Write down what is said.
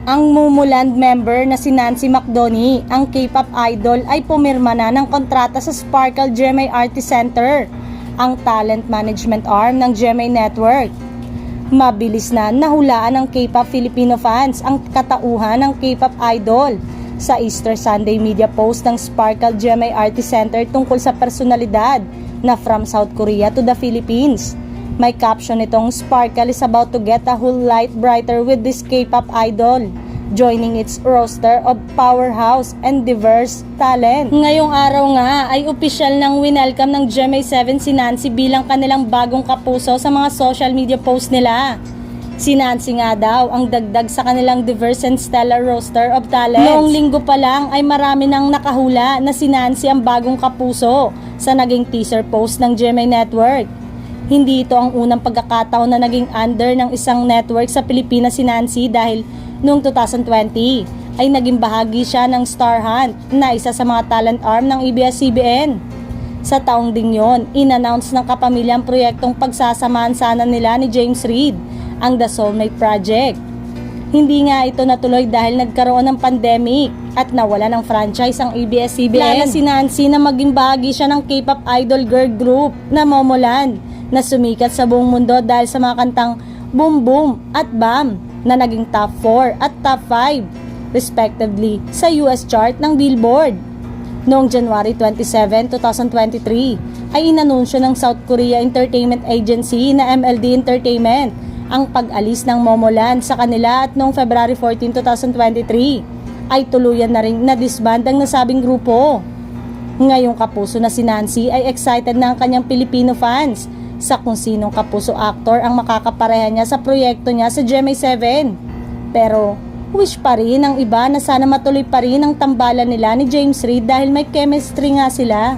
Ang Momoland member na si Nancy McDonnie, ang K-pop idol, ay pumirma na ng kontrata sa Sparkle GMA Artist Center, ang talent management arm ng GMA Network. Mabilis na nahulaan ng K-pop Filipino fans ang katauhan ng K-pop idol sa Easter Sunday media post ng Sparkle GMA Artist Center tungkol sa personalidad na from South Korea to the Philippines. May caption itong Sparkle is about to get a whole light brighter with this K-pop idol, joining its roster of powerhouse and diverse talent. Ngayong araw nga ay opisyal nang winelcome ng GMA7 si Nancy bilang kanilang bagong kapuso sa mga social media post nila. Si Nancy nga daw ang dagdag sa kanilang diverse and stellar roster of talents. Noong linggo pa lang ay marami nang nakahula na si Nancy ang bagong kapuso sa naging teaser post ng GMA Network. Hindi ito ang unang pagkakataon na naging under ng isang network sa Pilipinas si Nancy dahil noong 2020 ay naging bahagi siya ng Star Hunt na isa sa mga talent arm ng ABS-CBN. Sa taong ding yon, in-announce ng kapamilya ang proyektong pagsasamahan sana nila ni James Reid, ang The Soulmate Project. Hindi nga ito natuloy dahil nagkaroon ng pandemic at nawala ng franchise ang ABS-CBN. Plano si Nancy na maging bahagi siya ng K-pop idol girl group na Momoland, na sumikat sa buong mundo dahil sa mga kantang Boom Boom at Bam na naging top 4 at top 5 respectively sa US chart ng Billboard. Noong January 27, 2023 ay inanunsyo ng South Korea Entertainment Agency na MLD Entertainment ang pag-alis ng Momoland sa kanila at noong February 14, 2023 ay tuluyan na ring na-disband ang nasabing grupo. Ngayong kapuso na si Nancy ay excited na ang kanyang Filipino fans sa kung sinong kapuso actor ang makakapareha niya sa proyekto niya sa GMA7. Pero wish pa rin ang iba na sana matuloy pa rin ang tambalan nila ni James Reid dahil may chemistry nga sila.